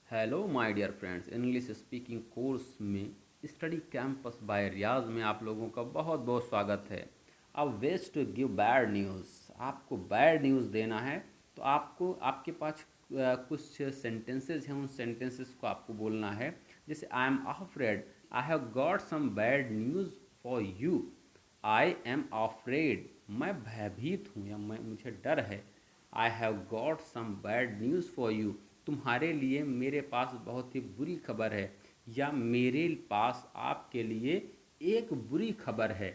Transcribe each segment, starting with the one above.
Hello my dear friends, English speaking course में study campus by Riyaz में आप लोगों का बहुत बहुत स्वागत है। अब ways to give bad news, आपको बैड न्यूज़ देना है। तो आपको आपके पास कुछ सेंटेंसेस हैं, उन सेंटेंसेस को आपको बोलना है। जैसे I am afraid, I have got some bad news for you. I am afraid, मैं भयभीत हूँ या मुझे डर है। I have got some bad news for you, तुम्हारे लिए मेरे पास बहुत ही बुरी खबर है, या मेरे पास आपके लिए एक बुरी खबर है।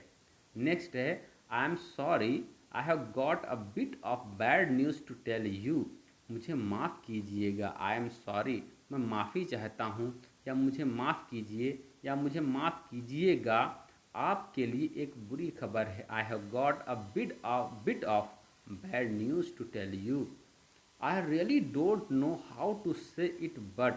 नेक्स्ट है I am sorry, I have got a bit of bad news to tell you. मुझे माफ़ कीजिएगा, आई एम सॉरी, मैं माफ़ी चाहता हूँ, या मुझे माफ़ कीजिए, या मुझे माफ़ कीजिएगा, आपके लिए एक बुरी खबर है। I have got a bit of bad news to tell you. I really don't know how to say it but,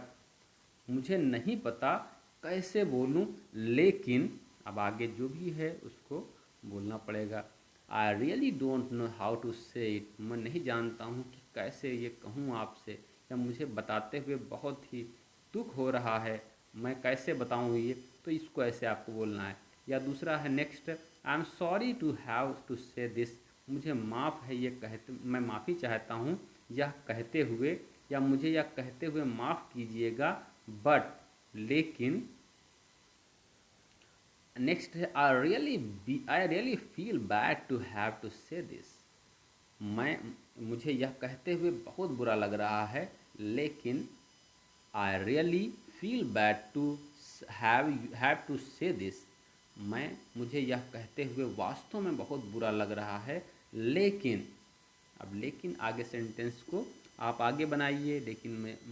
मुझे नहीं पता कैसे बोलूं, लेकिन अब आगे जो भी है उसको बोलना पड़ेगा। I really don't know how to say it, मैं नहीं जानता हूँ कि कैसे ये कहूँ आपसे, या मुझे बताते हुए बहुत ही दुख हो रहा है, मैं कैसे बताऊँ ये। तो इसको ऐसे आपको बोलना है। या दूसरा है next, I am sorry to have to say this, मुझे माफ़ है ये कहते, मैं माफ़ी चाहता हूँ यह कहते हुए, या मुझे यह कहते हुए माफ़ कीजिएगा, बट लेकिन। नेक्स्ट है I really feel bad to have to say this, मैं मुझे यह कहते हुए बहुत बुरा लग रहा है, लेकिन I really feel bad to have to say this, मैं मुझे यह कहते हुए वास्तव में बहुत बुरा लग रहा है, लेकिन। अब लेकिन आगे सेंटेंस को आप आगे बनाइए, लेकिन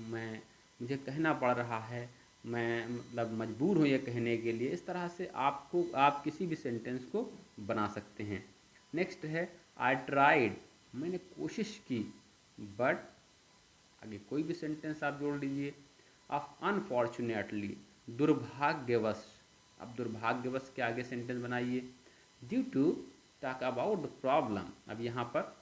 मैं मुझे कहना पड़ रहा है, मैं मतलब मजबूर हूँ ये कहने के लिए। इस तरह से आप किसी भी सेंटेंस को बना सकते हैं। नेक्स्ट है आई ट्राइड, मैंने कोशिश की, बट आगे कोई भी सेंटेंस आप जोड़ लीजिए। ऑफ अनफॉर्चुनेटली, दुर्भाग्यवश, अब दुर्भाग्यवश के आगे सेंटेंस बनाइए। Due to, talk about the problem, अब यहाँ पर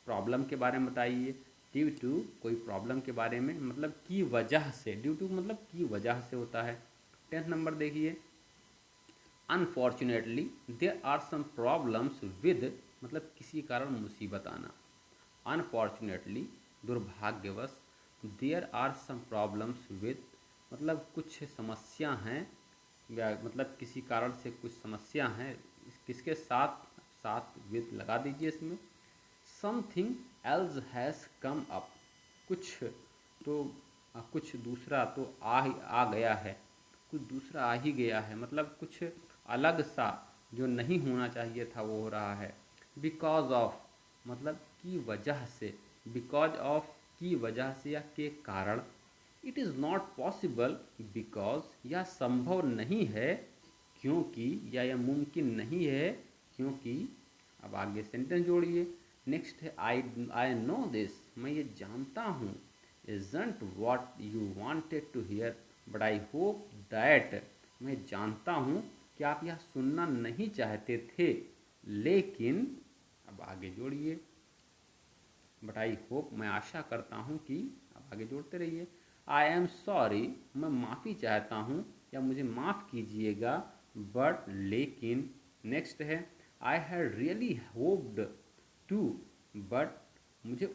प्रॉब्लम के बारे में बताइए। ड्यू टू कोई प्रॉब्लम के बारे में, मतलब की वजह से, ड्यू टू मतलब की वजह से होता है। 10th नंबर देखिए, unfortunately there are some problems with, मतलब किसी कारण मुसीबत आना। अनफॉर्चुनेटली दुर्भाग्यवश, there are some problems with, मतलब कुछ समस्या हैं, या मतलब किसी कारण से कुछ समस्या हैं। किसके साथ, साथ विद लगा दीजिए इसमें। Something else has come up, कुछ तो कुछ दूसरा तो आ गया है, कुछ दूसरा आ ही गया है, मतलब कुछ अलग सा जो नहीं होना चाहिए था वो हो रहा है। बिकॉज ऑफ, मतलब की वजह से, बिकॉज ऑफ की वजह से या के कारण। It is not possible because, यह संभव नहीं है क्योंकि, या यह मुमकिन नहीं है क्योंकि। अब आगे सेंटेंस जोड़िए। नेक्स्ट है आई नो दिस, मैं ये जानता हूँ। Isn't what you wanted to hear, but I hope that, मैं जानता हूँ कि आप यह सुनना नहीं चाहते थे, लेकिन। अब आगे जोड़िए। बट आई होप, मैं आशा करता हूँ कि। अब आगे जोड़ते रहिए। आई एम सॉरी, मैं माफ़ी चाहता हूँ, या मुझे माफ़ कीजिएगा, बट लेकिन। नेक्स्ट है I had really hoped to, but मुझे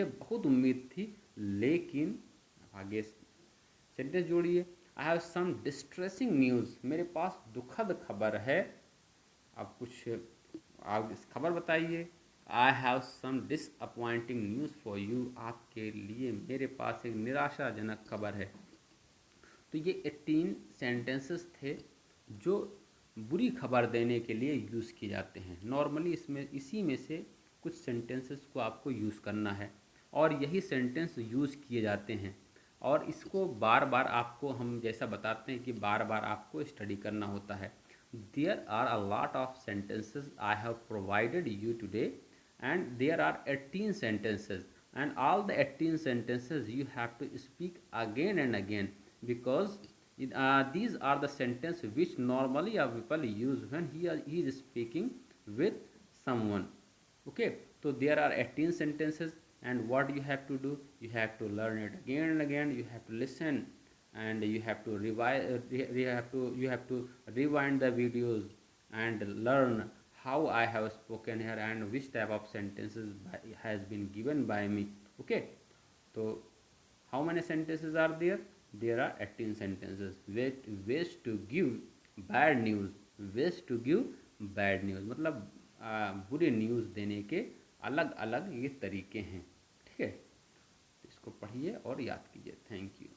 बहुत उम्मीद थी, लेकिन। आगे सेंटेंस जोड़िए। I have some distressing news, मेरे पास दुखद खबर है। अब कुछ आप इस खबर बताइए। I have some disappointing news for you, आपके लिए मेरे पास एक निराशाजनक खबर है। तो ये 18 सेंटेंसेस थे जो बुरी खबर देने के लिए यूज़ किए जाते हैं। नॉर्मली इसमें इसी में से कुछ सेंटेंसेस को आपको यूज़ करना है, और यही सेंटेंस यूज़ किए जाते हैं। और इसको बार बार आपको, हम जैसा बताते हैं कि बार बार आपको स्टडी करना होता है। There are a lot of sentences I have provided you today, and there are 18 sentences, and all the 18 sentences you have to speak again and again, because these are the sentences which normally a people use when he is speaking with someone. Okay, so there are 18 sentences, and what you have to do, you have to learn it again and again, you have to listen, and you have to revise, you have to rewind the videos and learn how I have spoken here and which type of sentences has been given by me. Okay, so how many sentences are there? There are 18 sentences. Ways to give bad news, ways to give bad news मतलब बुरी news देने के अलग अलग ये तरीके हैं। ठीक है, तो इसको पढ़िए और याद कीजिए। Thank you.